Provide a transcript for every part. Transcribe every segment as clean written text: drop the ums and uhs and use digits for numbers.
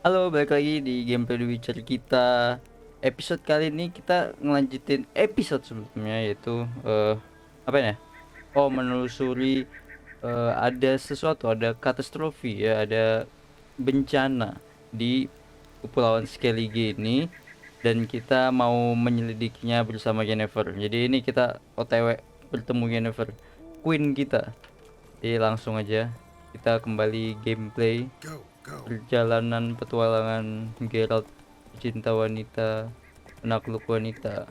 Halo, balik lagi di gameplay The Witcher kita. Episode kali ini kita ngelanjutin episode sebelumnya, yaitu apa ya? Oh, menelusuri ada sesuatu, ada katastrofi ya, ada bencana di Kepulauan Skellige ini, dan kita mau menyelidikinya bersama Yennefer. Jadi ini kita OTW bertemu Yennefer, Queen kita. Jadi langsung aja kita kembali gameplay. Perjalanan petualangan Geralt, cinta wanita, penakluk wanita,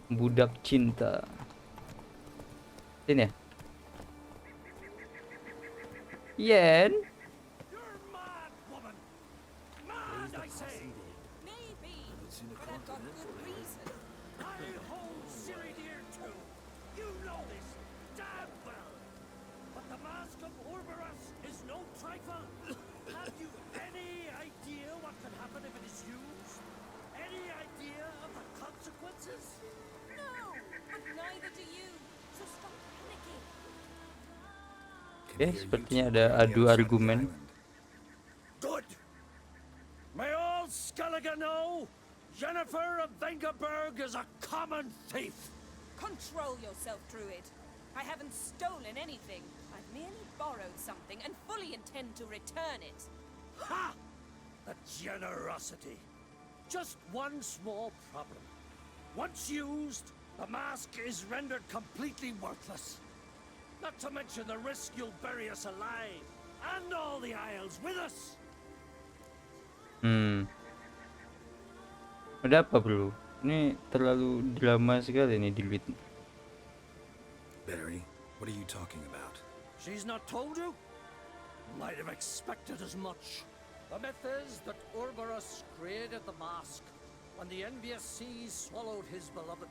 budak cinta. Ini ya, Yen. You're mad, woman! Mad, I say! Maybe, but I've got good reason. I hold Ciri dear too. You know this damn well. But the Mask of Orberus is no trifle. Have you any idea what can happen if it is used? Any idea of the consequences? No, but neither do you. So stop panicking. Oke, sepertinya ada adu argumen. Good. May all Skellige know, Yennefer of Vengerberg is a common thief. Control yourself, Druid. I haven't stolen anything. I've merely borrowed something and fully intend to return it. Ha! The generosity. Just one small problem. Once used, the mask is rendered completely worthless. Not to mention the risk you'll bury us alive, and all the Isles with us. Ada apa bro? Ini terlalu drama sekali nih di Lit. Barry, what are you talking about? She's not told you? Might have expected as much. The myth is that Orberus created the mask when the envious seas swallowed his beloved.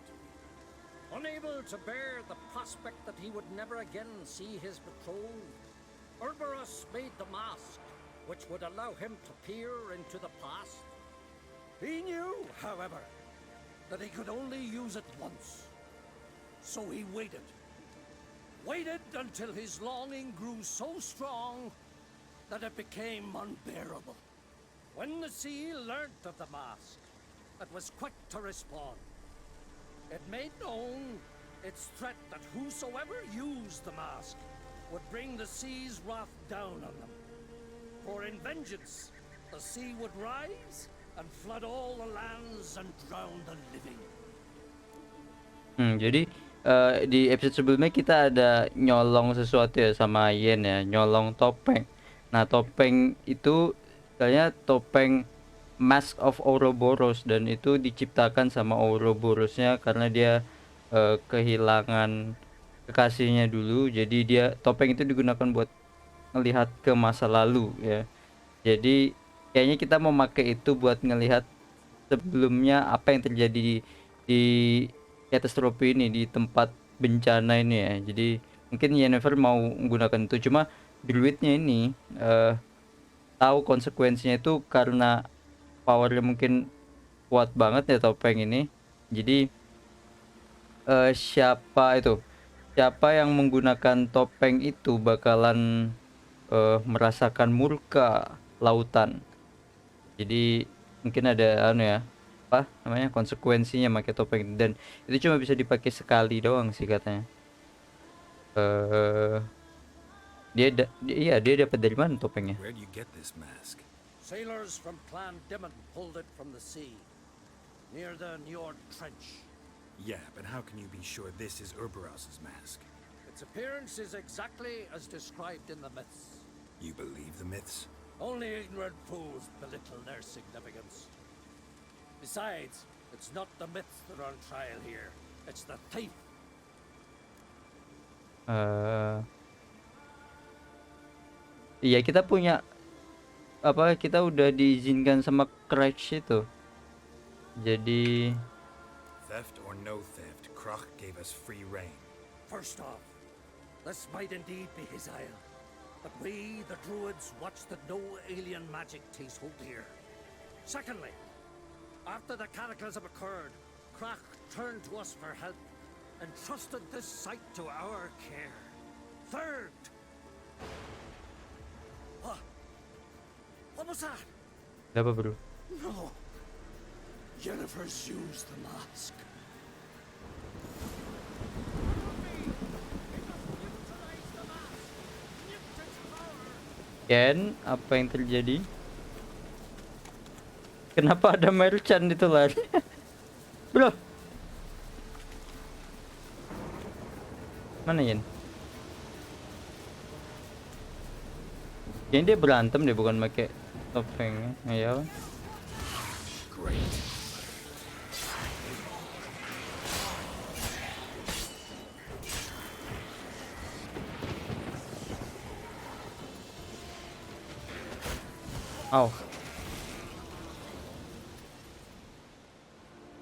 Unable to bear the prospect that he would never again see his betrothed, Orberus made the mask, which would allow him to peer into the past. He knew, however, that he could only use it once. So he waited. Waited until his longing grew so strong that it became unbearable. When the sea learnt of the mask, it was quick to respond. It made known its threat that whosoever used the mask would bring the sea's wrath down on them. For in vengeance, the sea would rise and flood all the lands and drown the living. Jadi di episode sebelumnya kita ada nyolong sesuatu ya sama Yen ya, nyolong topeng. Nah, topeng itu istilahnya topeng Mask of Ouroboros, dan itu diciptakan sama Ouroborosnya karena dia kehilangan kekasihnya dulu. Jadi dia topeng itu digunakan buat ngelihat ke masa lalu ya. Jadi kayaknya kita mau pakai itu buat ngelihat sebelumnya apa yang terjadi di katastrofi ini, di tempat bencana ini ya. Jadi mungkin Yennefer mau menggunakan itu, cuma druidnya ini tahu konsekuensinya itu karena powernya mungkin kuat banget ya topeng ini. Jadi siapa yang menggunakan topeng itu bakalan merasakan murka lautan. Jadi mungkin ada apa namanya, konsekuensinya pakai topeng, dan itu cuma bisa dipakai sekali doang sih katanya. Dia dapat dari mana topengnya? Where do you get this mask? Sailors from Clan Dimon pulled it from the sea, near the Njord Trench. Yeah, but how can you be sure this is Urberos's mask? Its appearance is exactly as described in the myths. You believe the myths? Only ignorant fools belittle their significance. Besides, it's not the myths that are on trial here. It's the thief. Iya, kita punya apa, kita udah diizinkan sama Crash itu. Jadi Theft or no theft, Krach gave us free rein. First off, this might indeed be his isle. But we, the Druids, watch that no alien magic takes hold here. Secondly, after the cataclysm occurred, Krach turned to us for help and trusted this site to our care. Third, What was that? Ada apa bro? No. Yennefer's used the mask. Ken, apa yang terjadi? Kenapa ada merchant itu lari? Bro. Mana Yen? Kayaknya dia berantem deh, bukan pakai topengnya. Ya. Great. Oh,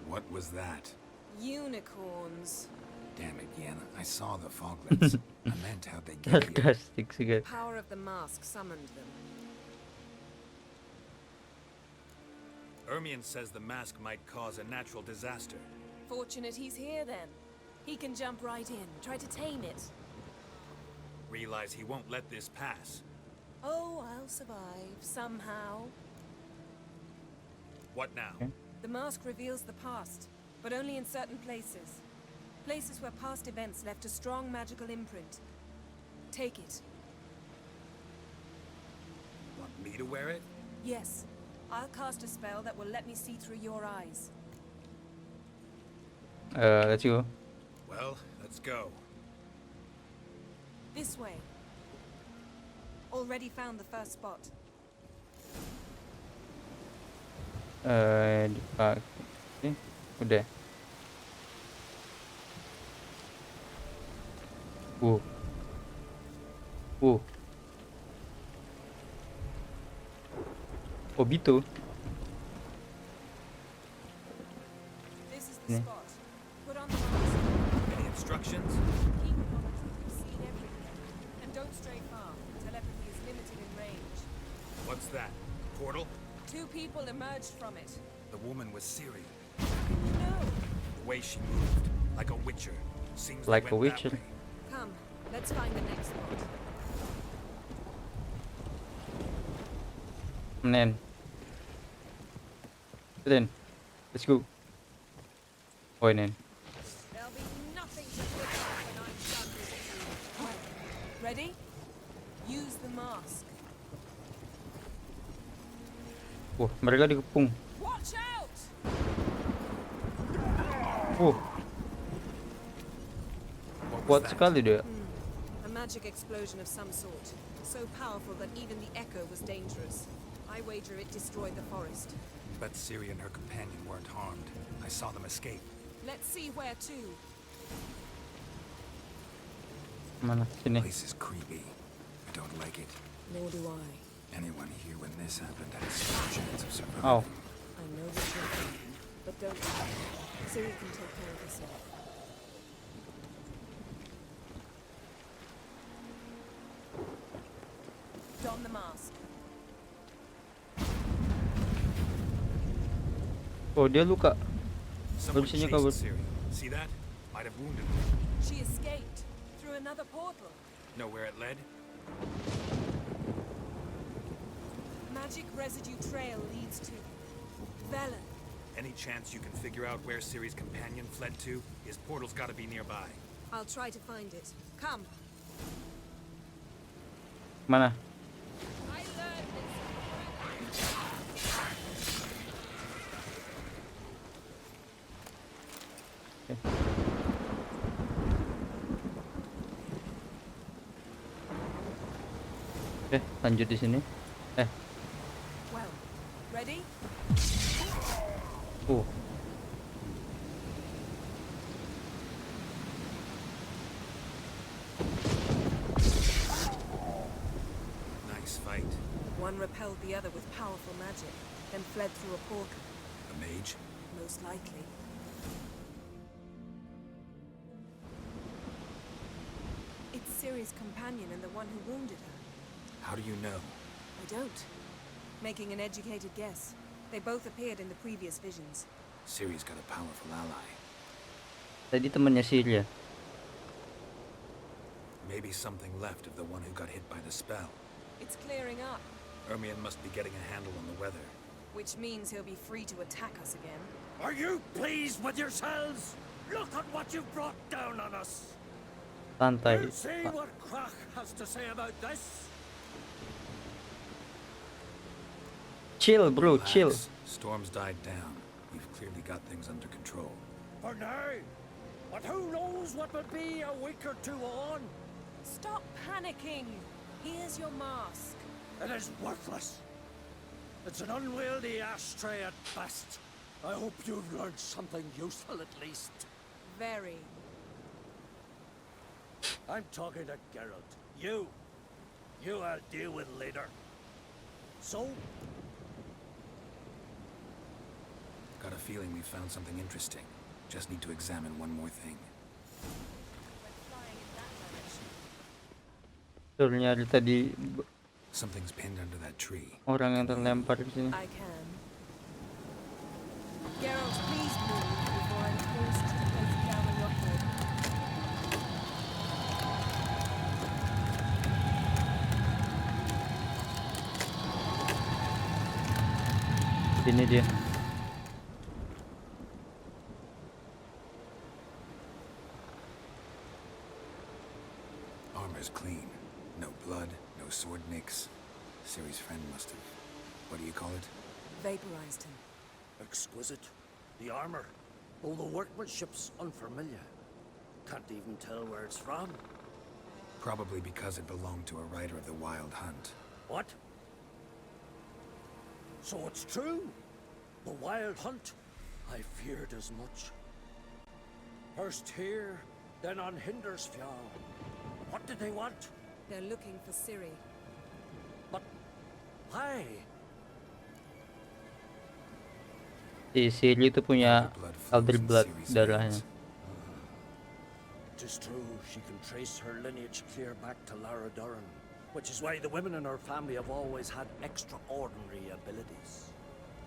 What was that? Unicorns. Damn it, Yen. I saw the foglets. I meant how they get here. sarcastic sekali. Power of the mask summoned them. Ermion says the mask might cause a natural disaster. Fortunate he's here then. He can jump right in, try to tame it. Realize he won't let this pass. Oh, I'll survive, somehow. What now? Okay. The mask reveals the past, but only in certain places. Places where past events left a strong magical imprint. Take it. Want me to wear it? Yes. I'll cast a spell that will let me see through your eyes. Let's go. Well, let's go. This way. Already found the first spot. Dipakai. Udah. Oh gitu. This is Yeah. the spot. Put on the mask. Any instructions? Keep it on until you've seen everything. And don't stray far. Telepathy is limited in range. What's that? Portal? 2 people emerged from it. The woman was Ciri. No. The way she moved, like a witcher. Seems Like they a went that witcher. way. Come, let's find the next spot. Nen. Then. Let's go. Oh, Nen. There'll be nothing to look at when I'm done with you. Ready? Use the mask. Mereka dikepung. Watch out! Kuat that? sekali dia. A magic explosion of some sort. So powerful that even the echo was dangerous. I wager it destroyed the forest. But Ciri and her companion weren't harmed. I saw them escape. Let's see where to. Mana? Sini. Place is creepy. I don't like it. Nor do I. Anyone here when this happened had a slim chance of surviving. Oh. I know the truth. But don't worry. Ciri can take care of herself. Don the mask. Oh, dia luka. Someone Polisinya chased kabur. Ciri. See that? Might have wounded her. She escaped through another portal. Know where it led? Magic residue trail leads to Velen. Any chance you can figure out where Ciri's companion fled to? His portal's gotta be nearby. I'll try to find it. Come. Mana? I learned this. Lanjut di sini. Well, ready? Uh. Nice fight. One repelled the other with powerful magic, then fled through a portal. A mage? Most likely. It's Ciri's companion and the one who wounded her. How do you know? I don't. Making an educated guess. They both appeared in the previous visions. Ciri's got a powerful ally. Tadi temannya Ciri ya. Maybe something left of the one who got hit by the spell. It's clearing up. Ermion must be getting a handle on the weather. Which means he'll be free to attack us again. Are you pleased with yourselves? Look at what you've brought down on us. Santai. We'll see what Krach has to say about this. Chill bro, Relax. chill. Storm's died down. We've clearly got things under control. For now. But who knows what will be a week or two on? Stop panicking! Here's your mask. It is worthless. It's an unwieldy ashtray at best. I hope you've learned something useful at least. Very. I'm talking to Geralt. You I'll deal with later. So, Got a feeling we found something interesting. Just need to examine one more thing. Suruh nyari tadi Something's pinned under that tree. orang yang terlempar di sini. I can. Geralt, please move before I'm forced to place it down on your head. Ini dia. Armor's clean. No blood, no sword nicks. Ciri's friend must have... What do you call it? Vaporized him. exquisite. The armor, all the workmanship's unfamiliar. Can't even tell where it's from. Probably because it belonged to a rider of the Wild Hunt. What? So it's true? The Wild Hunt? I feared as much. First here, then on Hindersfjall. What did they want? They're looking for Ciri. But why? Si Ciri itu punya elder blood darahnya. It is true she can trace her lineage clear back to Lara Duran, which is why the women in her family have always had extraordinary abilities.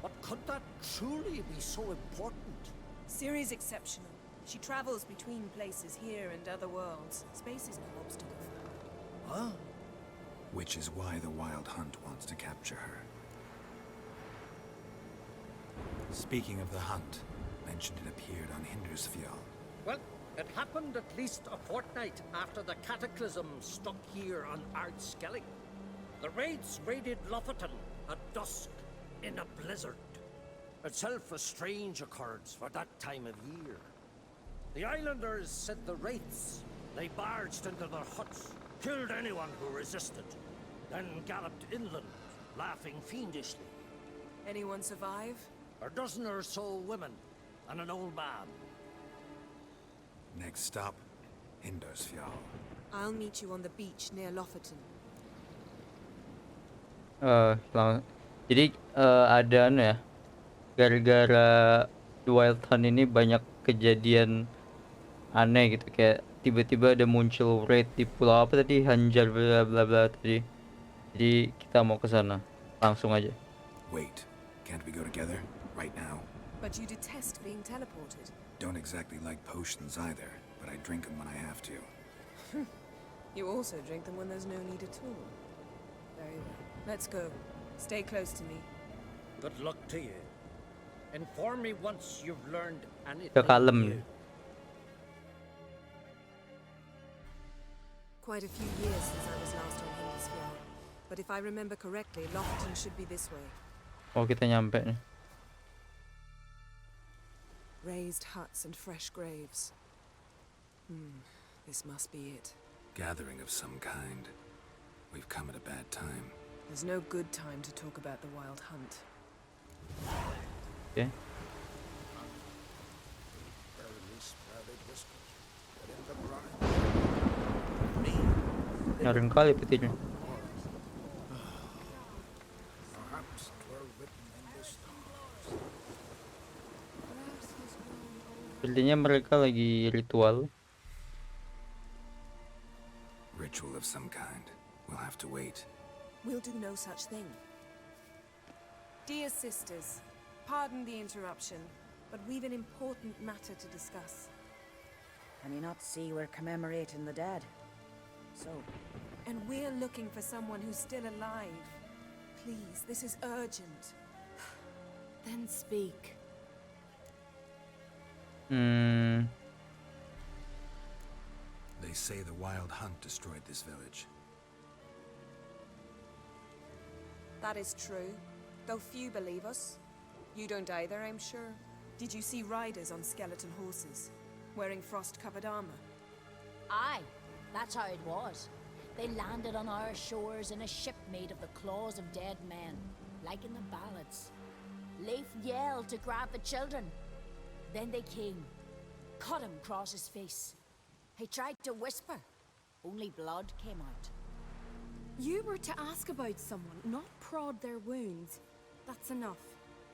But could that truly be so important? Ciri's exceptional. She travels between places here and other worlds. Space is no obstacle for her. Huh? Which is why the Wild Hunt wants to capture her. Speaking of the hunt, mentioned it appeared on Hindersfjall. Well, it happened at least a fortnight after the cataclysm struck here on Ardskellig. The raids raided Lofoten at dusk in a blizzard. Itself a strange occurrence for that time of year. The islanders said the wraiths. They barged into their huts, killed anyone who resisted, then galloped inland, laughing fiendishly. Anyone survive? A dozen or so women and an old man. Next stop, Hindersfjall. I'll meet you on the beach near Lofoten. Jadi ada anu ya, gara-gara The Wild Hunt ini banyak kejadian aneh gitu, kayak tiba-tiba ada muncul raid di pulau apa tadi, Hanjar bla bla bla tadi. Jadi kita mau ke sana langsung aja. Wait, can't we go together? Right now? But you detest being teleported. Don't exactly like potions either, but I drink them when I have to. You also drink them when there's no need at all. Very well. Let's go. Stay close to me. Good luck to you. Inform me once you've learned anything Kalem. new. Quite a few years since I was last on Hindersfjall. But if I remember correctly, Lofoten should be this way. Oh, kita nyampe nih. Raised huts and fresh graves. This must be it. Gathering of some kind. We've come at a bad time. There's no good time to talk about the Wild Hunt. Oke. Nyaring kali petirnya. Sepertinya mereka lagi ritual. Ritual of some kind. We'll have to wait. We'll do no such thing. Dear sisters, pardon the interruption, but we've an important matter to discuss. Can you not see we're commemorating the dead? So, And we're looking for someone who's still alive. Please, Please, this is urgent. Then speak. Hmm. They say the wild hunt destroyed this village. That is true, though few believe us. You don't either, I'm sure. Did you see riders on skeleton horses, wearing frost-covered armor? Aye, that's how it was. They landed on our shores in a ship made of the claws of dead men, like in the ballads. Leif yelled to grab the children. Then they came, cut him across his face. He tried to whisper, only blood came out. You were to ask about someone, not prod their wounds. That's enough.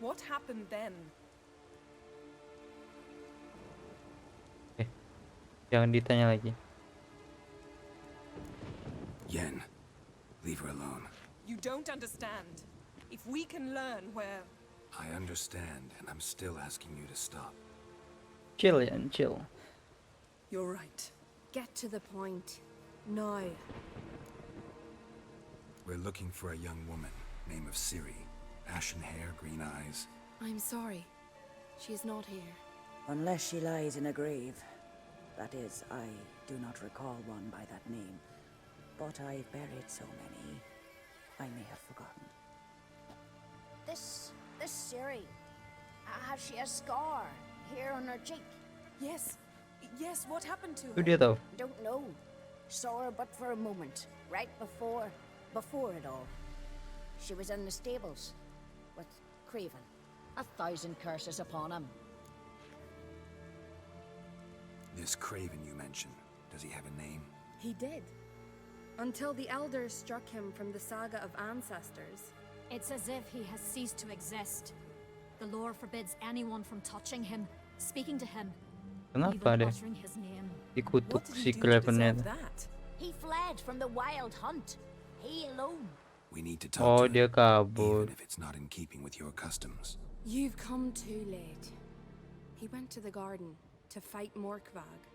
What happened then? Jangan ditanya lagi. Yen, leave her alone. You don't understand. If we can learn where... I understand, and I'm still asking you to stop. Chill ya, chill. You're right. Get to the point. Now. We're looking for a young woman, name of Ciri. Ashen hair, green eyes. I'm sorry. She is not here. Unless she lies in a grave. That is, I do not recall one by that name. But I've buried so many, I may have forgotten. This Ciri, has she a scar here on her cheek? Yes. Yes, what happened to Itu her? dia tahu. Don't know. Saw her but for a moment, right before it all. She was in the stables with Craven. 1,000 curses upon him. This Craven you mentioned, does he have a name? He did. Until the elders struck him from the saga of ancestors. It's as if he has ceased to exist. The lore forbids anyone from touching him, speaking to him, Kenapa even deh uttering his name. dikutuk What did si he do to Craven-nya? deserve that? He fled from the wild hunt. He alone. We need to talk Oh, to dia him, kabur. even if it's not in keeping with your customs. You've come too late. He went to the garden to fight Morkvag.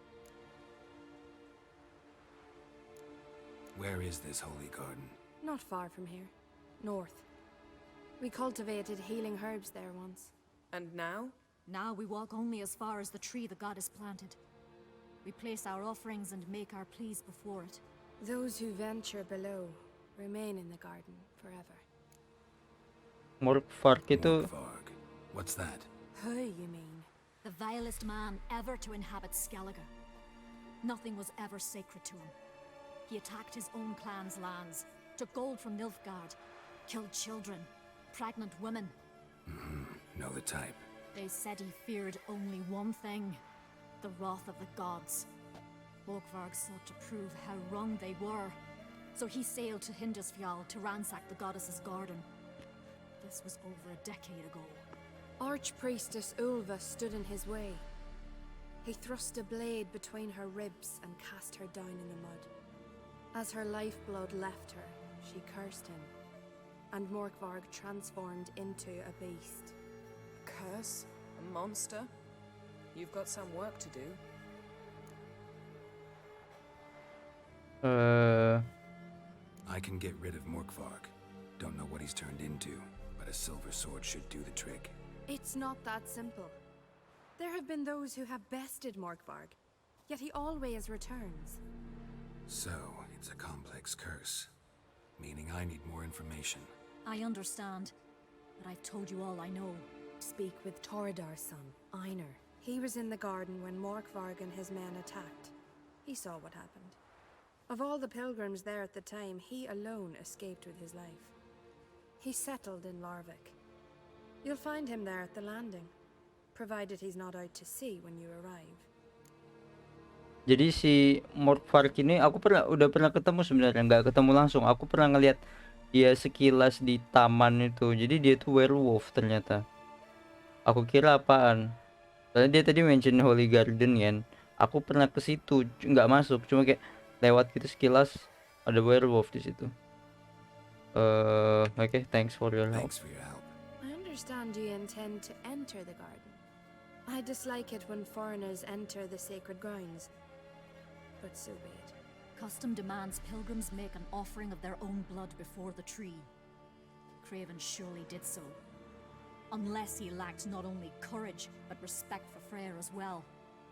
Where is this holy garden? Not far from here. North. We cultivated healing herbs there once. And now? Now we walk only as far as the tree the goddess planted. We place our offerings and make our pleas before it. Those who venture below remain in the garden forever. Morkvark itu Morkvarg. What's that? Who, you mean? The vilest man ever to inhabit Skellige. Nothing was ever sacred to him. He attacked his own clan's lands, took gold from Nilfgaard, killed children, pregnant women. Know the type. They said he feared only one thing, the wrath of the gods. Morkvarg sought to prove how wrong they were, so he sailed to Hindisfjall to ransack the goddess's garden. This was over a decade ago. Archpriestess Ulva stood in his way. He thrust a blade between her ribs and cast her down in the mud. As her lifeblood left her, she cursed him, and Morkvarg transformed into a beast. A curse? A monster? You've got some work to do. I can get rid of Morkvarg. Don't know what he's turned into, but a silver sword should do the trick. It's not that simple. There have been those who have bested Morkvarg, yet he always returns. So, it's a complex curse, meaning I need more information. I understand, but I've told you all I know. Speak with Toradar's son, Einar. He was in the garden when Morkvarg and his men attacked. He saw what happened. Of all the pilgrims there at the time, he alone escaped with his life. He settled in Larvik. You'll find him there at the landing, provided he's not out to sea when you arrive. Jadi si Morkvark ini aku udah pernah ketemu sebenarnya, nggak ketemu langsung. Aku pernah ngeliat dia sekilas di taman itu. Jadi dia tuh werewolf ternyata. Aku kira apaan? Soalnya dia tadi mention Holy Garden kan. Aku pernah ke situ, nggak masuk, cuma kayak lewat gitu sekilas ada werewolf di situ. Okay, thanks for your help. Thanks for your help. I understand you intend to enter the garden. I dislike it when foreigners enter the sacred grounds, but so be it. Custom demands pilgrims make an offering of their own blood before the tree. Craven surely did so. Unless he lacked not only courage, but respect for Freyr as well.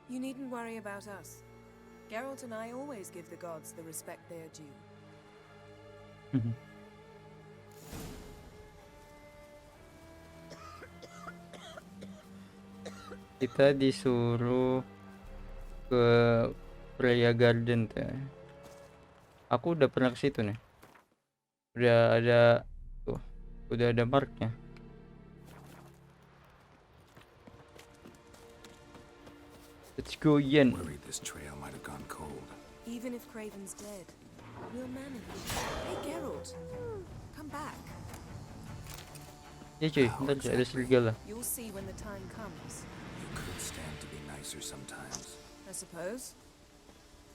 You needn't worry about us. Geralt and I always give the gods the respect they are due. Kita disuruh ke Freya Garden tuh. Aku udah pernah ke situ nih. Udah ada tuh, udah ada marknya. Let's go Yen. Worried this trail might have gone cold. Even if Craven's dead, we'll manage. Hey, Geralt, come back. Ya cuy, ntar ada serigala. You'll see when the time comes, You could stand to be nicer sometimes. I suppose.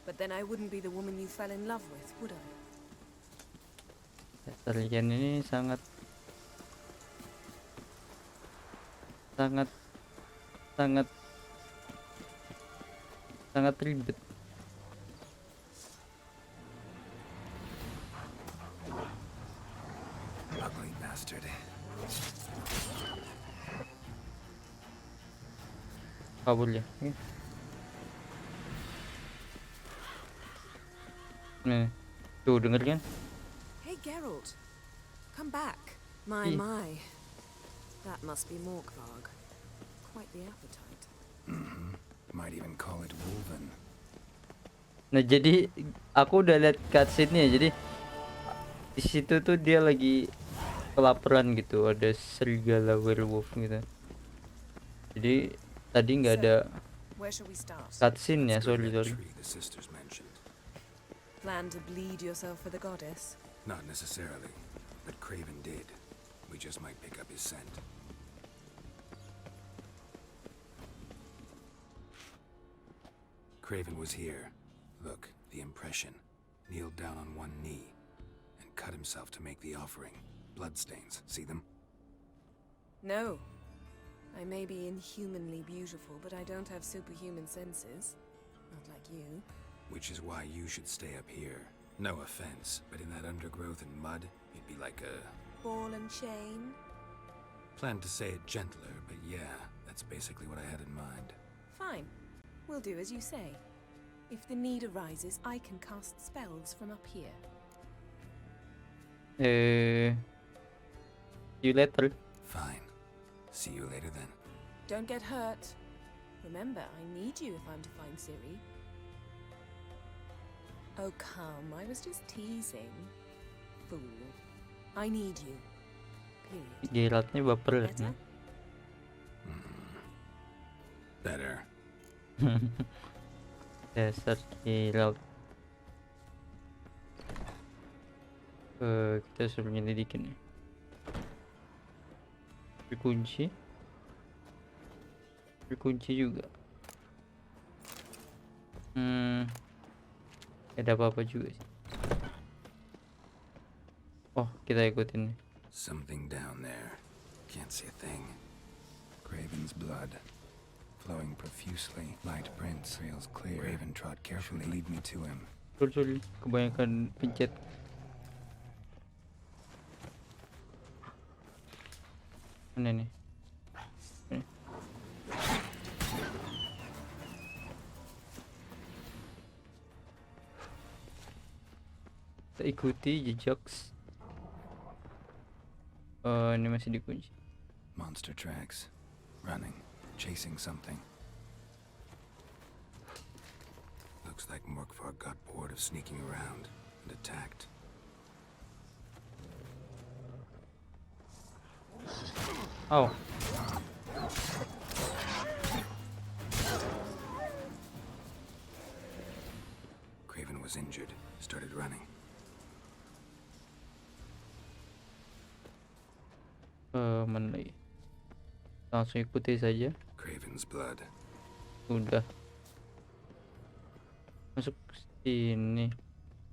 But then I wouldn't be the woman you fell in love with, would I? Dasar Yen ini sangat ribet. Ugly bastard. Kabur ya. Nih, tuh denger kan? Hey, Geralt, come back. My, Ih. my. That must be Morkvarg. Quite the appetite. Might even call it Wolven. Nah jadi aku udah lihat cutscene-nya, jadi di situ tuh dia lagi kelaparan gitu, ada serigala werewolf gitu. Jadi tadi nggak ada Where shall we start? cutscene ya, Let's go to sorry. that tree the sisters mentioned. Plan to bleed yourself for the goddess? Not necessarily, but Craven did. We just might pick up his scent. Craven was here. Look, the impression. Kneeled down on one knee and cut himself to make the offering. Bloodstains, see them? No. I may be inhumanly beautiful, but I don't have superhuman senses. Not like you. Which is why you should stay up here. No offense, but in that undergrowth and mud, you'd be like a... Ball and chain? Planned to say it gentler, but yeah, that's basically what I had in mind. Fine. We'll do as you say. If the need arises, I can cast spells from up here. See you later. Fine. See you later then. Don't get hurt. Remember, I need you if I'm to find Ciri. Oh, come. I was just teasing. Fool. I need you. Period. Geraltnya baper Better? kan? Better. Dasar Geralt. Kita suruh nyelidikin nih. Dikunci juga. Ada apa-apa juga sih. Oh, kita ikutin nih. Something down there. Can't see a thing. Craven's blood. Flowing profusely. Light print trails clear. Craven trod carefully. Lead me to him. Sorry, kebanyakan pencet. Mana nih? Ini. Kita ikuti jejak. Ini masih dikunci. Monster tracks. Running. Chasing something. Looks like Morkvarg got bored of sneaking around and attacked. Oh. Craven was injured. Started running. Mana lagi? Langsung ikuti saja. Craven's blood. Udah. Masuk sini.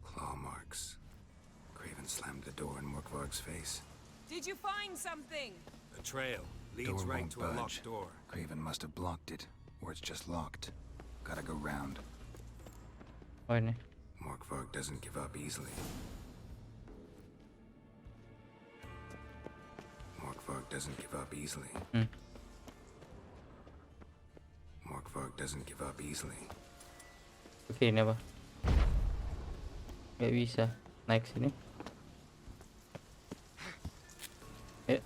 Claw marks. Craven slammed the door in Morkvarg's face. Did you find something? A trail leads Door right won't to a budge. locked door. Craven must have blocked it, or it's just locked. Gotta go round. Oh ini. Morkvarg doesn't give up easily. doesn't give up easily. Hmm. Morkvarg doesn't give up easily. Oke, ini apa? Gak bisa naik sini. Ya.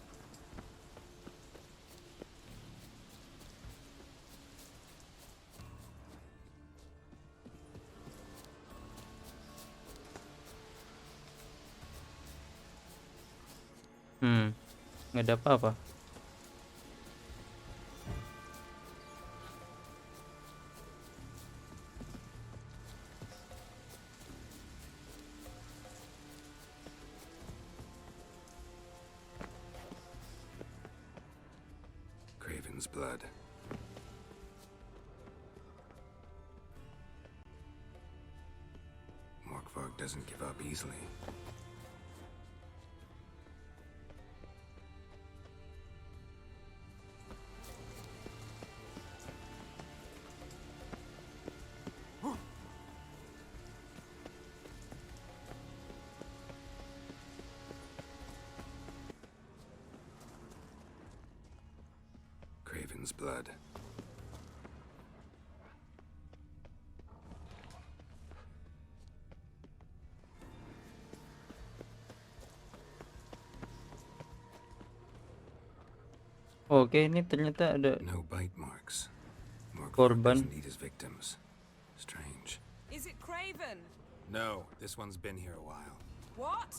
Nggak ada apa-apa. Craven's blood. Morkvarg doesn't give up easily. Craven's blood. Oke, ini ternyata ada No bite marks. Morkvarg korban. doesn't eat his victims. Strange. Is it Craven? No, this one's been here a while. What?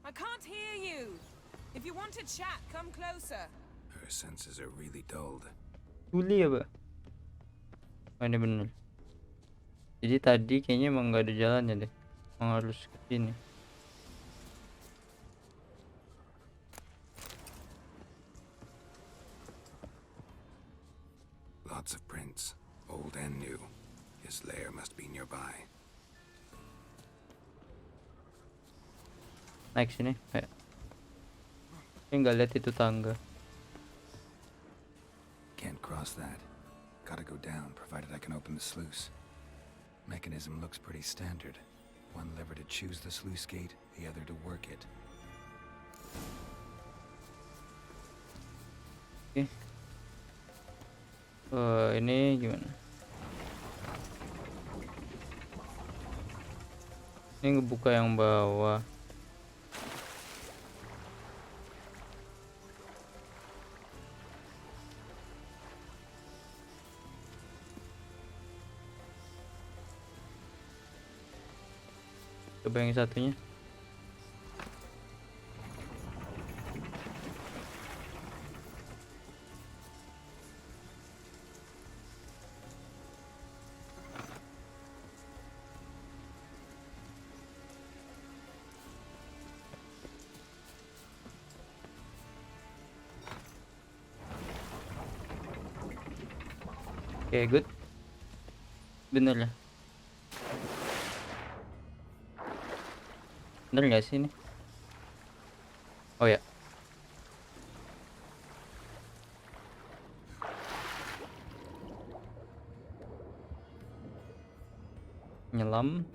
I can't hear you. If you want to chat, come closer. Her senses are really dulled. Tuli ya, Pak? Oh, ini bener. Jadi tadi kayaknya emang nggak ada jalannya deh. Emang harus ke sini. Lots of prints, old and new. His lair must be nearby. Naik sini, kayak. Ini nggak lihat itu tangga. Can't cross that. Gotta go down, provided I can open the sluice. Mechanism looks pretty standard. One lever to choose the sluice gate, the other to work it. Oke. Ini gimana? Ini ngebuka yang bawah. Coba yang satunya. Oke, good. Bener lah. Bener nggak sih ini? Oh ya. Nyelam.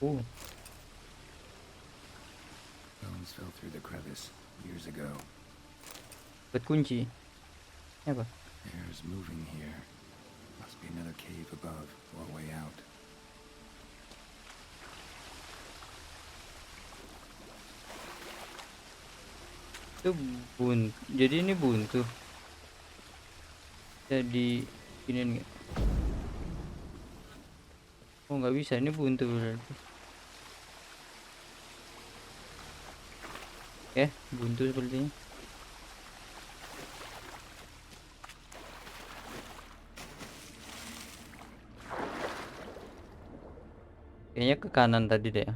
Bones fell through the crevice years ago. Buat kunci. Ini apa? Air's moving here. Must be another cave above or way out. Itu jadi ini buntu. Jadi ini nggak? Oh, nggak bisa, ini buntu berarti. Buntu sepertinya. Kayaknya ke kanan tadi deh.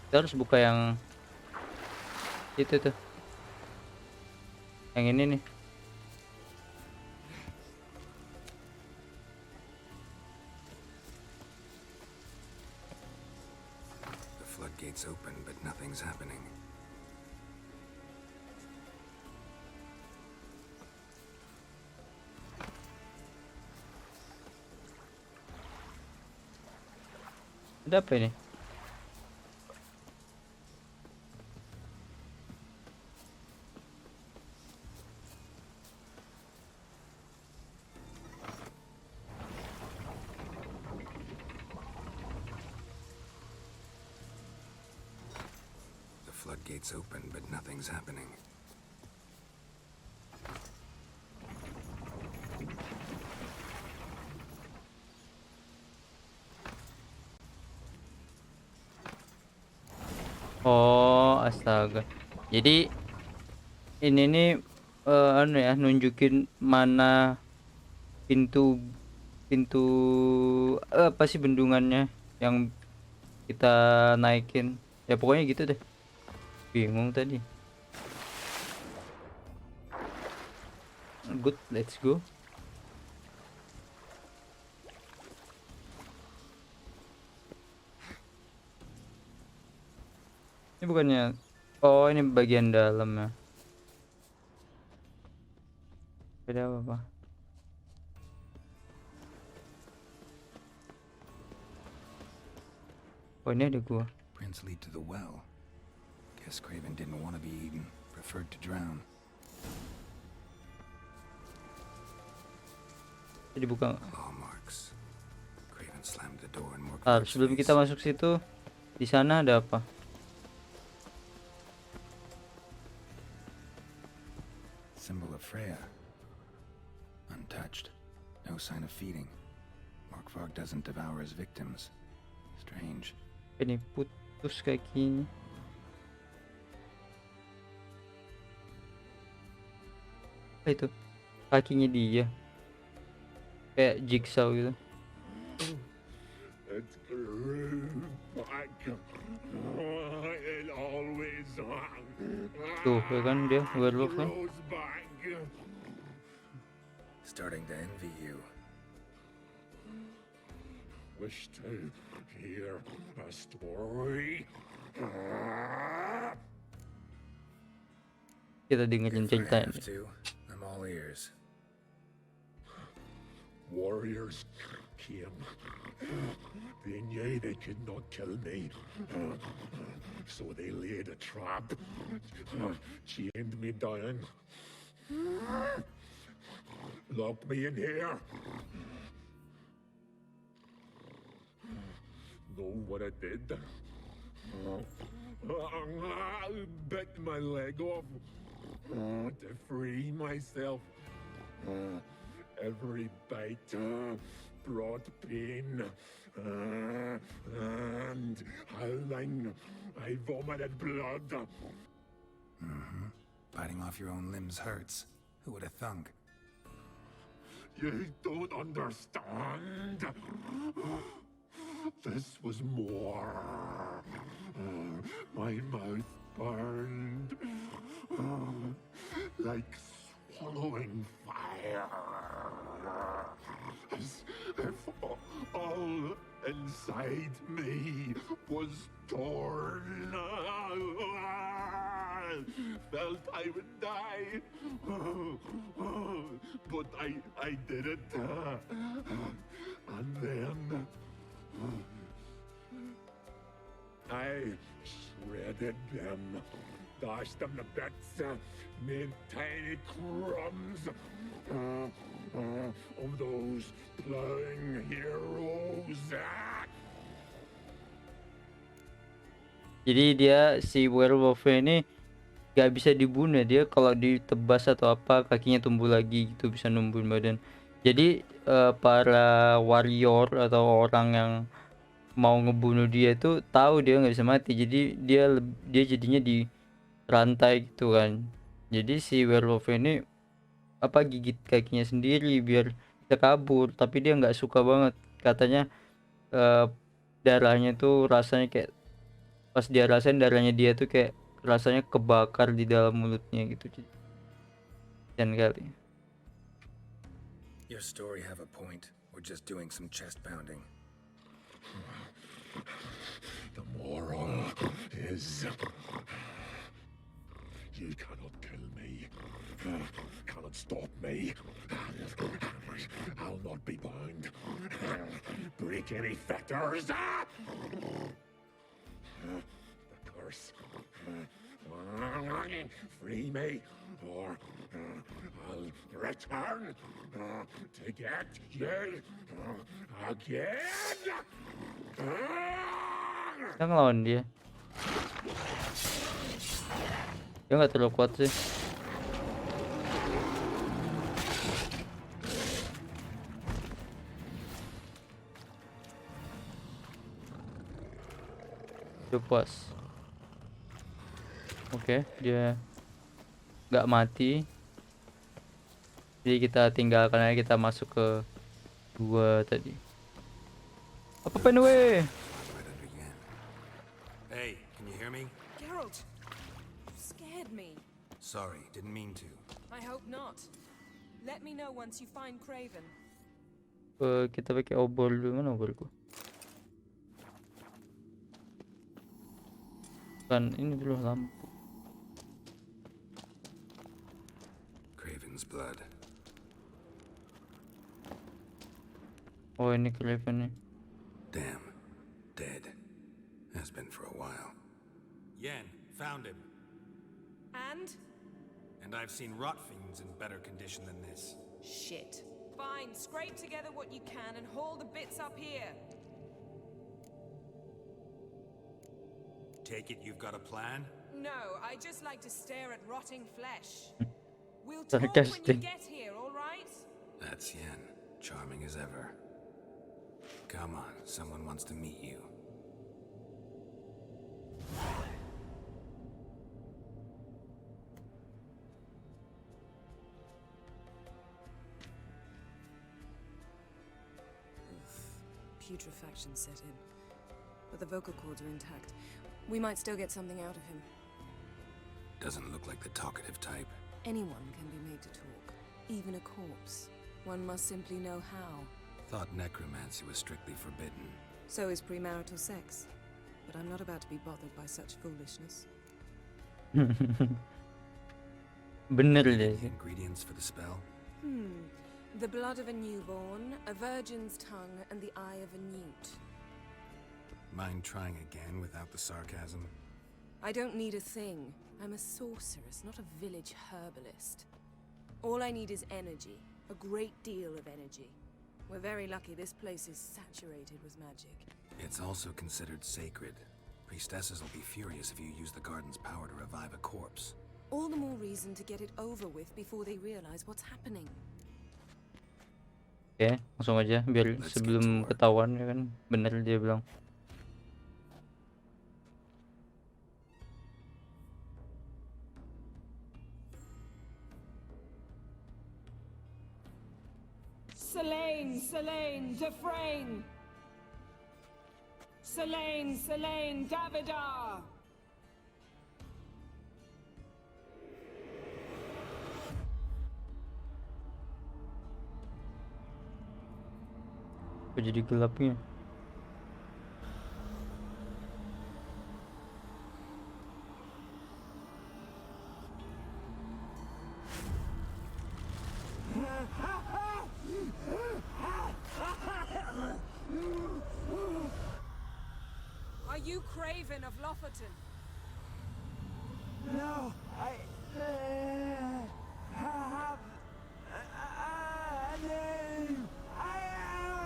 Kita harus buka yang itu tuh. Yang ini nih. The floodgates open, but nothing's happening. Ada apa ini? The floodgates open, but nothing's happening. Oh, astaga. Jadi ini nih anu ya, nunjukin mana pintu pintu apa sih bendungannya yang kita naikin. Ya pokoknya gitu deh. Bingung tadi. Good, let's go. Ini bukannya, oh ini bagian dalam ya. Beda apa? Oh ini ada gua. Prints lead to the well. Guess Craven didn't want to be eaten, preferred to drown. Jadi buka. Claw marks. Craven slammed the door and more. Sebelum kita masuk situ, di sana ada apa? Symbol of Freya. Untouched. No sign of feeding. Morkvarg doesn't devour his victims. Strange. Ini putus kakinya. Apa itu? Kakinya dia. Kayak jigsaw gitu. It grew back. It always Tuh, ya kan dia werewolf kan? grows back. Starting to envy you. Wish to hear a story. Kita dengerin If I ceritanya. have to, I'm all ears. Warriors came. They knew they could not kill me. So they laid a trap. Chained me down. Locked me in here. Know what I did? Bit my leg off to free myself. Every bite brought pain and howling. I vomited blood. Biting off your own limbs hurts. Who would have thunk? You don't understand. This was more. My mouth burned like swallowing fire. As if all inside me was torn. Felt I would die, but I did it. And then I shredded them, dashed them to bits, made tiny crumbs of those plowing heroes. Jadi dia si werewolf ini gak bisa dibunuh, dia kalau ditebas atau apa kakinya tumbuh lagi gitu, bisa numbuhin badan. Jadi para warrior atau orang yang mau ngebunuh dia itu tahu dia nggak bisa mati, jadi dia jadinya di rantai gitu kan. Jadi si werewolf ini apa gigit kakinya sendiri biar bisa kabur, tapi dia nggak suka banget, katanya darahnya tuh rasanya kayak pas dia rasain darahnya dia tuh kayak rasanya kebakar di dalam mulutnya gitu. Kasian kali. Your story have a point. We're just doing some chest pounding. The moral is you cannot kill me, cannot stop me. I'll not be bound. Break any fetters. The curse. Free me, or I'll return to get you again. Kita ngelawan dia. Dia nggak terlalu kuat sih. Udah puas. Oke, dia nggak mati. Jadi kita tinggalkan aja, kita masuk ke gua tadi. Apa penwe? Right under Yen. Hey, can you hear me? Geralt, you scared me. Sorry, didn't mean to. I hope not. Let me know once you find Craven. Kita pakai obor dulu. Mana oborku? Kan ini dulu lampu. Craven's blood. Oh, ini Craven nih. Damn. Dead. Has been for a while. Yen, found him. And? And I've seen rot fiends in better condition than this. Shit. Fine, scrape together what you can and haul the bits up here. Take it you've got a plan? No, I just like to stare at rotting flesh. We'll talk when you Sarcastic. get here, all right? That's Yen. Charming as ever. Come on, someone wants to meet you. Putrefaction set in. But the vocal cords are intact. We might still get something out of him. Doesn't look like the talkative type. Anyone can be made to talk. Even a corpse. One must simply know how. Thought necromancy was strictly forbidden. So is premarital sex. But I'm not about to be bothered by such foolishness. Bener The deh. ingredients for the spell? The blood of a newborn, a virgin's tongue, and the eye of a newt. Mind trying again without the sarcasm? I don't need a thing. I'm a sorceress, not a village herbalist. All I need is energy. A great deal of energy. We're very lucky this place is saturated with magic. It's also considered sacred. Priestesses will be furious if you use the garden's power to revive a corpse. All the more reason to get it over with before they realize what's happening. Oke, langsung aja biar Let's get sebelum to work. ketahuan ya kan. Bener dia bilang. Selene, Selene, Defrain! Selene, Selene, Davidar! Kok jadi gelapnya? Are you Craven of Lofoten? No, I have a name. I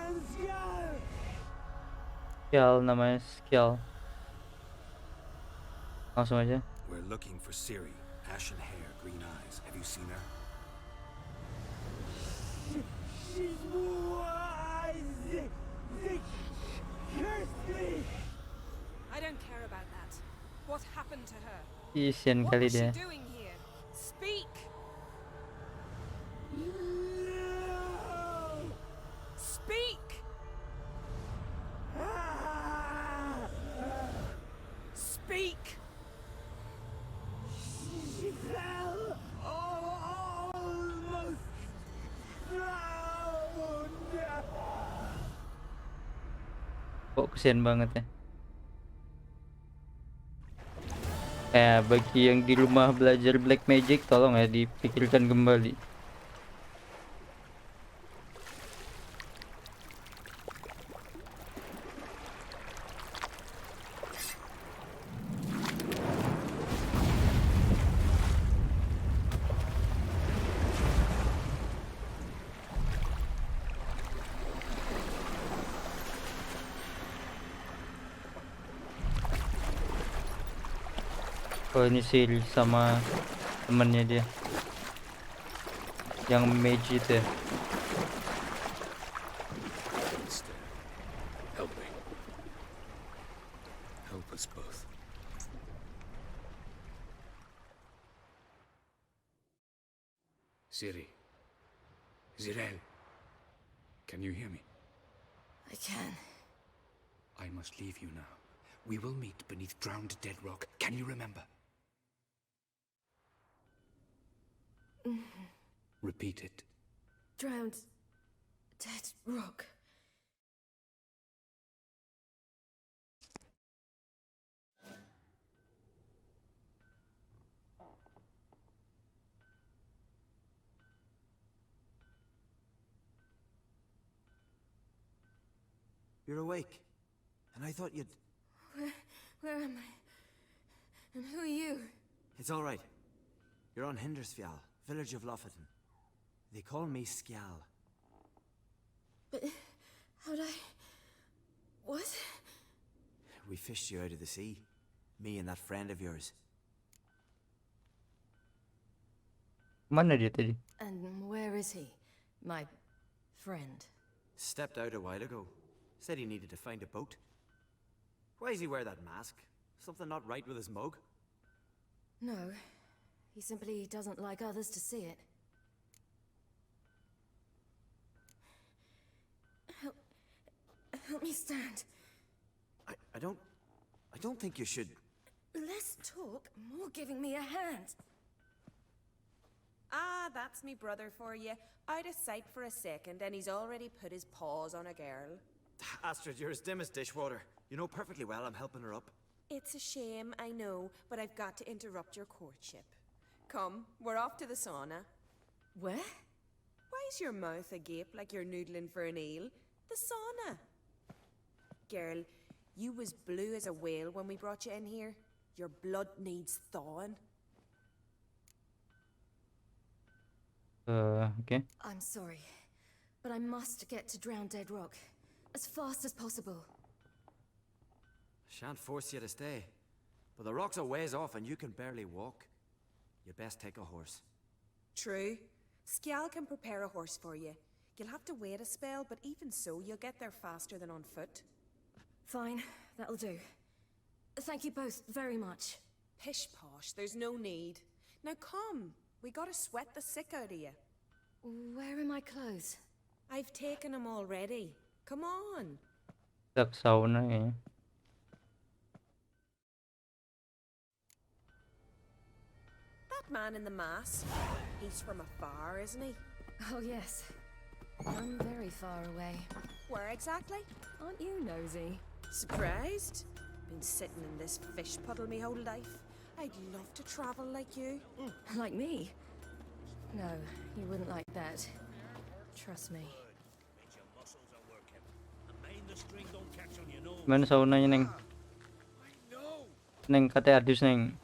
am Skull. Skill namanya skill. Langsung aja. We're looking for Ciri. Ashen hair, green eyes. Have you seen her? She's wise. They cursed me. I don't care about that. What happened to her? Isian What kali was she dia. doing here? Speak! No. Speak! Speak! She fell all kasian banget ya. Bagi yang di rumah belajar black magic, tolong ya dipikirkan kembali. Oh, ini Ciri sama temennya dia yang mage itu ya. Mister, help me. Help us both. Ciri. Zirel. Can you hear me? I can. I must leave you now. We will meet beneath drowned dead rock. Can you remember? Repeat it. Drowned. Dead rock. You're awake. And I thought you'd... Where am I? And who are you? It's all right. You're on Hindersfjall, village of Lofoten. They call me Skjal. But how'd I... What? We fished you out of the sea. Me and that friend of yours. Mana dia tadi? And where is he? My friend. Stepped out a while ago. Said he needed to find a boat. Why does he wear that mask? Something not right with his mug? No. He simply doesn't like others to see it. Help me stand. I don't think you should... Less talk, more giving me a hand. Ah, that's me brother for you. Out of sight for a second, and he's already put his paws on a girl. Astrid, you're as dim as dishwater. You know perfectly well I'm helping her up. It's a shame, I know, but I've got to interrupt your courtship. Come, we're off to the sauna. Where? Why's your mouth agape like you're noodling for an eel? The sauna. Girl, you was blue as a whale when we brought you in here. Your blood needs thawing. Okay. I'm sorry, but I must get to Drowned Dead Rock as fast as possible. Shan't force you to stay. But the rock's a ways off and you can barely walk. You'd best take a horse. True. Skjal can prepare a horse for you. You'll have to wait a spell, but even so, you'll get there faster than on foot. Fine, that'll do. Thank you both very much. Pish posh, there's no need. Now come, we gotta sweat the sick out of you. Where are my clothes? I've taken them already. Come on. Tak sauna ya. That man in the mask, he's from afar, isn't he? Oh yes. I'm very far away. Where exactly? Aren't you nosy? Surprised? Been sitting in this fish puddle me whole life. I'd love to travel like you. Like me? No, you wouldn't like that. Trust me. Mana saunanya, Neng? Neng, katanya adus, Neng.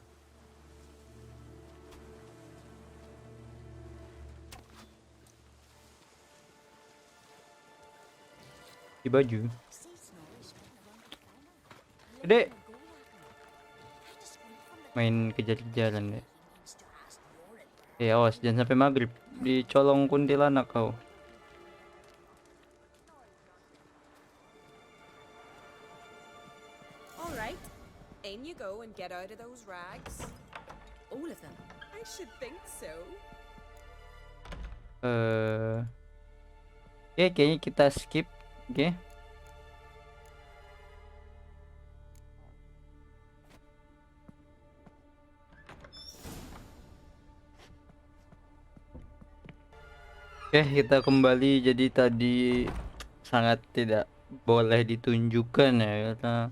Di baju. Dek. Main kejar-kejaran deh. Awas jangan sampai maghrib dicolong kuntilanak kau. All right, in you go and get out of those rags. All of them? I should think so. Kayaknya kita skip, oke. Oke, kita kembali. Jadi tadi sangat tidak boleh ditunjukkan ya, karena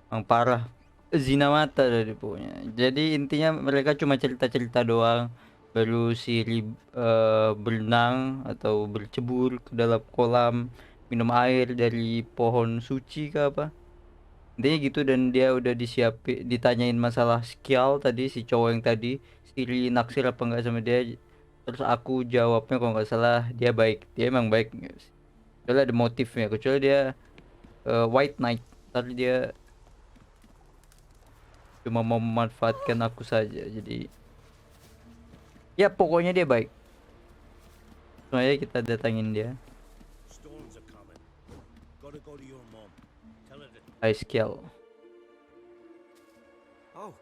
yang parah zina mata dari pokoknya. Jadi intinya mereka cuma cerita-cerita doang, baru Ciri berenang atau bercebur ke dalam kolam, minum air dari pohon suci ke apa, intinya gitu. Dan dia udah ditanyain masalah skill tadi, si cowok yang tadi, Ciri naksir apa enggak sama dia. Terus aku jawabnya kalau nggak salah dia baik, dia emang baik. Soalnya ada motifnya, kecuali dia White Knight, tapi dia cuma mau memanfaatkan aku saja. Jadi ya pokoknya dia baik, makanya kita datangin dia. Storms are coming. Gotta go to your mom. Tell her to High skill. Oh,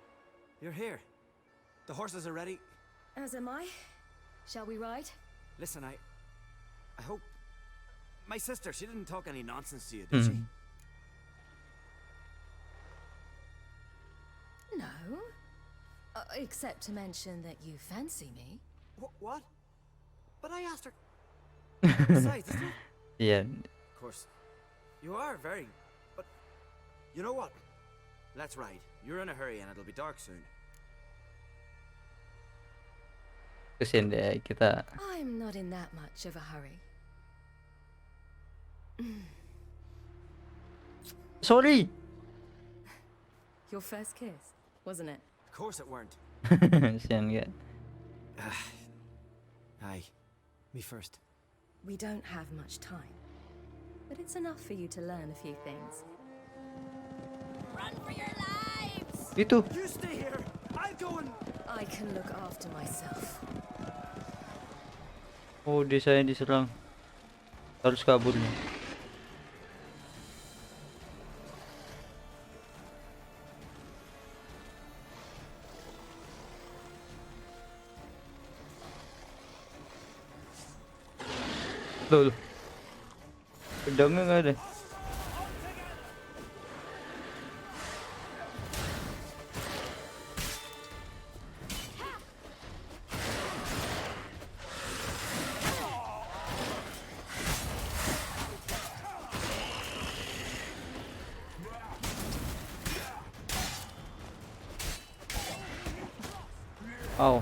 you're here. The horses are ready. As am I. Shall we ride? Listen, I hope my sister, she didn't talk any nonsense to you, did she? No. Except to mention that you fancy me. What? But I asked her. Besides, it's not... Iya. Of course, you are very... But, you know what? Let's ride. You're in a hurry and it'll be dark soon. Kesian deh kita. I'm not in that much of a hurry. Sorry. Your first kiss, wasn't it? Of course it weren't. Kesian kan. Aye, me first. We don't have much time, but it's enough for you to learn a few things. Run for your lives! Itu. You stay here. I'll go and... I can look after myself. Oh, desanya diserang. Harus kabur nih. Loh. Pedangnya nggak ada. Oh.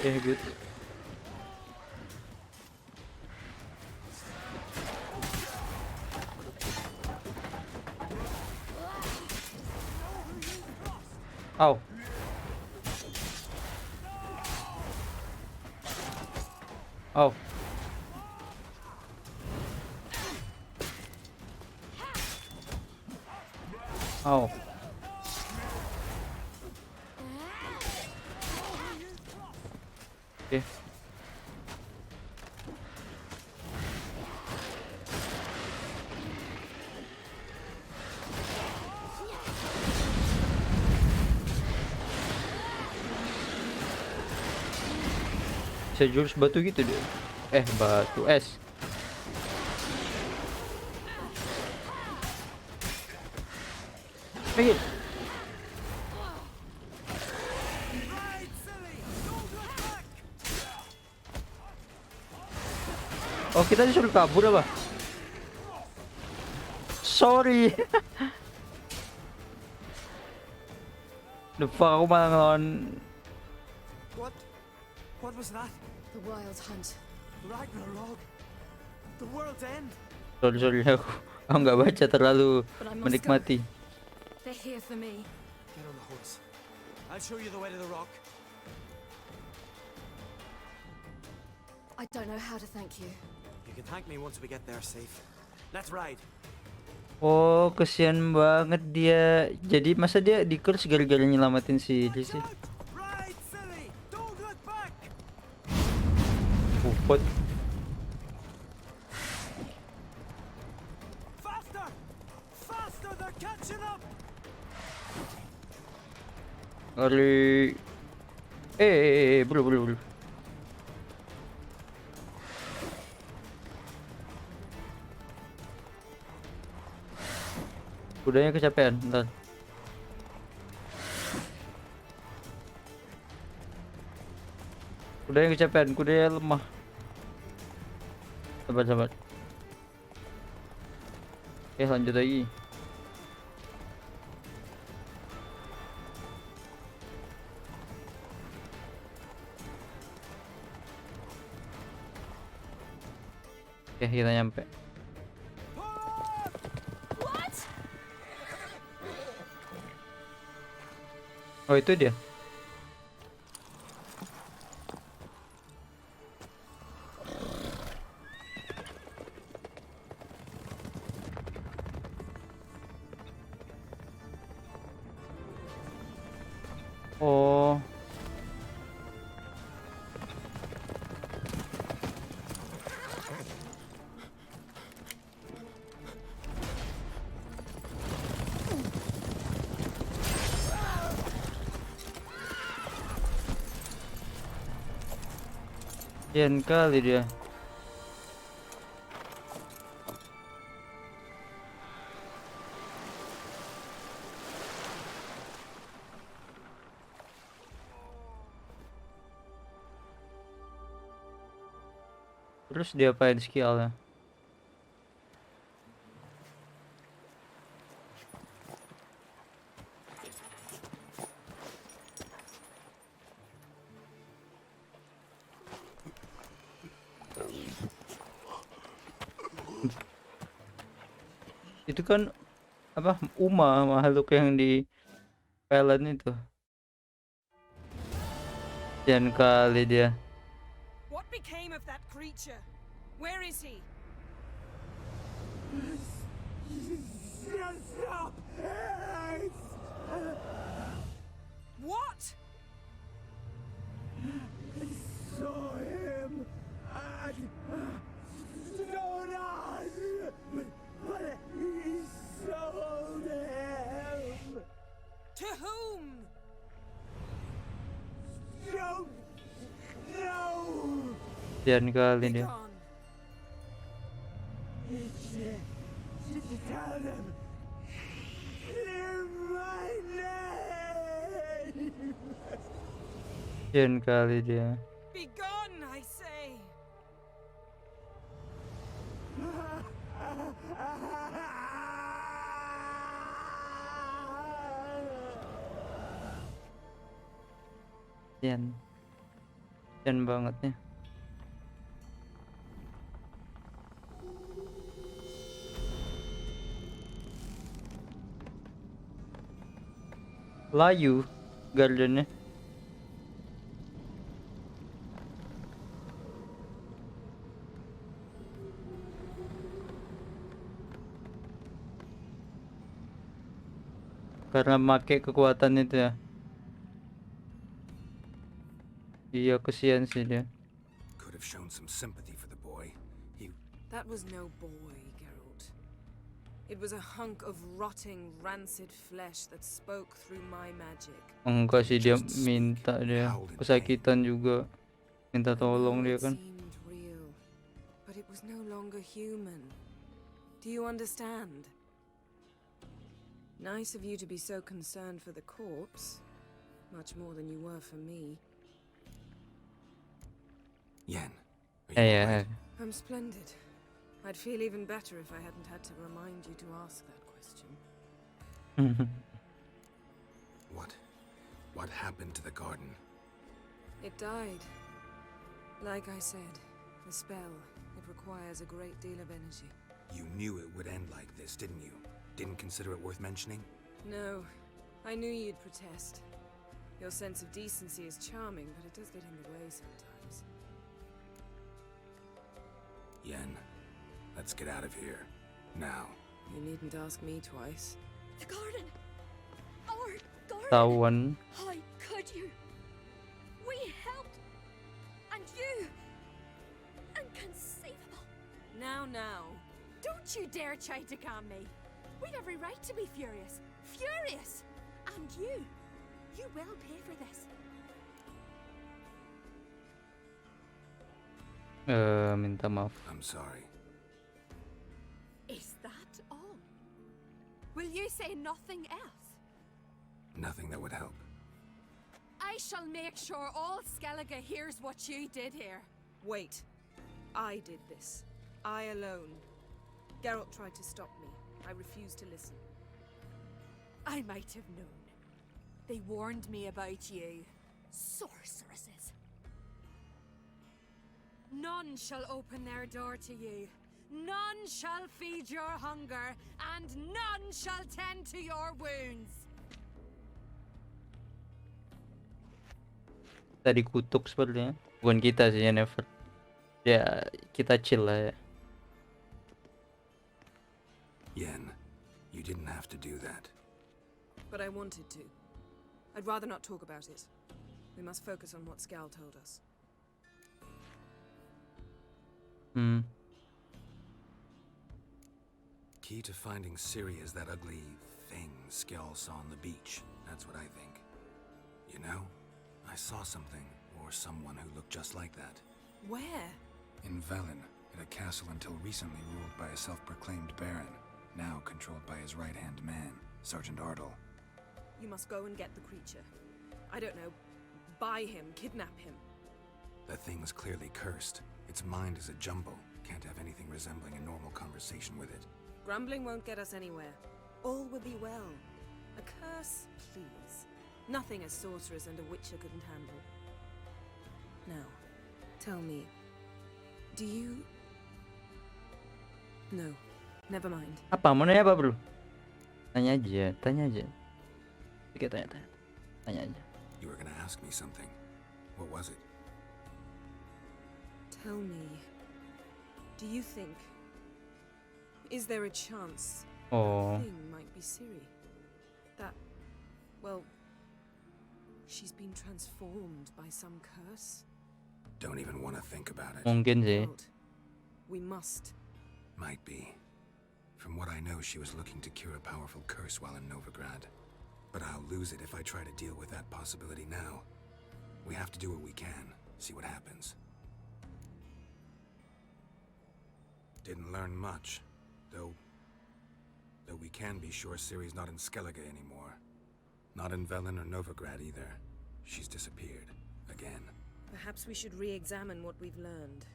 Okay, good. Oh. Oh. Oh. Okay. Bisa jurus batu gitu deh. Batu es. Make it. Oh, kita disuruh kabur apa? Sorry. The fuck, aku malah ngelawan. What was that? The Wild Hunt. Ragnarok? The world's end? Sorry, aku nggak baca terlalu But I must menikmati. They're here for me. Get on the horse. I'll show you the way to the rock. I don't know how to thank you. You can thank me once we get there safe. Let's ride. Oh, kesian banget dia. Jadi masa dia di curse gara-gara nyelamatin si Lee sih? Ride, silly! Don't look back! What? Faster! Faster! They're catching up! Kali. Bro, bro, bro. Kudanya kecapean, bentar. Kudanya kecapean, kudanya lemah. Sabar, sabar. Oke, lanjut lagi. Oke, kita nyampe. What? Oh, itu dia. Oh. Kasian kali dia. Terus dia apain skillnya? Itu kan apa makhluk yang di pelan itu. Kasian kali dia. What became of that creature? Where is he? What? Saw him at Stonas, but he sold him. To whom? Don't know. Kasian kali dia. Gone. Tell them. Clear my name. Kasian kali dia. Be gone, I say. Kasian. Kasian banget ya. Layu gardennya. Karena make kekuatan itu ya. Iya, kesian sih dia. Could have shown some sympathy for the boy. He That was no boy, Geralt. It was a hunk of rotting, rancid flesh that spoke through my magic. Enggak sih, dia minta, dia kesakitan juga. Minta tolong dia It kan. seemed real, but it was no longer human. Do you understand? Nice of you to be so concerned for the corpse. Much more than you were for me. Yen. Are you Yeah, alright? I'm splendid. I'd feel even better if I hadn't had to remind you to ask that question. What happened to the garden? It died. Like I said, a spell. It requires a great deal of energy. You knew it would end like this, didn't you? Didn't consider it worth mentioning? No, I knew you'd protest. Your sense of decency is charming, but it does get in the way sometimes. Yen, let's get out of here. Now. You needn't ask me twice. The garden! Our garden! Tawan. How could you? We helped! And you! Inconceivable! Now. Don't you dare try to calm me. We've every right to be furious. Furious! And you will pay for this. Minta maaf. I'm sorry. Is that all? Will you say nothing else? Nothing that would help. I shall make sure all Skellige hears what you did here. Wait. I did this. I alone. Geralt tried to stop me. I refused to listen. I might have known. They warned me about you. Sorceresses. None shall open their door to you. None shall feed your hunger, and none shall tend to your wounds. Kita dikutuk sepertinya. Bukan kita sih, Yennefer. Ya, kita chill lah ya. Yen, you didn't have to do that. But I wanted to. I'd rather not talk about it. We must focus on what Scal told us. Key to finding Ciri is that ugly thing Skell saw on the beach. That's what I think. You know, I saw something, or someone who looked just like that. Where? In Velen, at a castle until recently ruled by a self-proclaimed baron, now controlled by his right-hand man, Sergeant Ardle. You must go and get the creature. I don't know. Buy him, kidnap him. The thing's clearly cursed. Its mind is a jumble. Can't have anything resembling a normal conversation with it. Grumbling won't get us anywhere. All will be well. A curse, please. Nothing a sorceress and a witcher couldn't handle. Now, tell me, do you... No, never mind. Apa? Mau nanya apa, bro? Tanya aja. Oke, tanya aja. You were gonna ask me something. What was it? Tell me, do you think... Is there a chance Oh. that thing might be Ciri? That, well, she's been transformed by some curse? Don't even want to think about it. Mungkin sih. Geralt, we must. Might be. From what I know, she was looking to cure a powerful curse while in Novigrad. But I'll lose it if I try to deal with that possibility now. We have to do what we can, see what happens. Didn't learn much, though we can be sure Ciri's not in Skellige anymore. Not in Velen or Novigrad either. She's disappeared. Again. Perhaps we should re-examine what we've learned.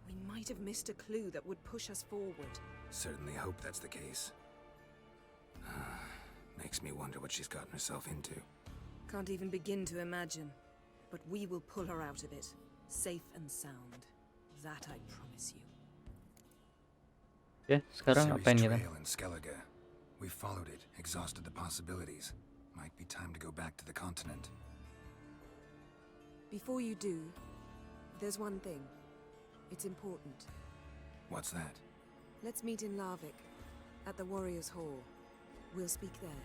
We might have missed a clue that would push us forward. Certainly hope that's the case. Makes me wonder what she's gotten herself into. Can't even begin to imagine. But we will pull her out of it. Safe and sound. That I promise you. Ya, sekarang Ciri's ngapain kita? trail in Skellige. We followed it, exhausted the possibilities. Might be time to go back to the continent. Before you do, there's one thing. It's important. What's that? Let's meet in Larvik, at the Warriors' Hall. We'll speak there.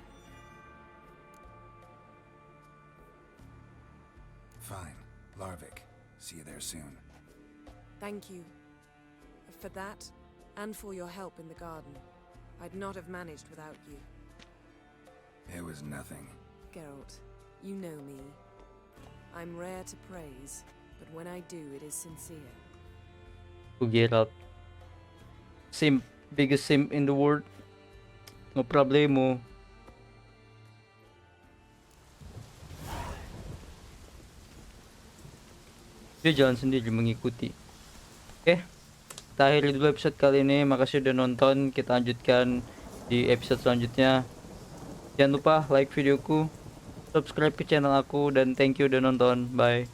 Fine. Larvik. See you there soon. Thank you. For that, and for your help in the garden. I'd not have managed without you. It was nothing. Geralt, you know me. I'm rare to praise, but when I do, it is sincere. Geralt. Simp. Biggest simp in the world. No problemo. Dia jalan sendiri mengikuti. Oke. Kita akhiri dulu episode kali ini. Makasih udah nonton. Kita lanjutkan di episode selanjutnya. Jangan lupa like videoku, subscribe ke channel aku, dan thank you udah nonton. Bye.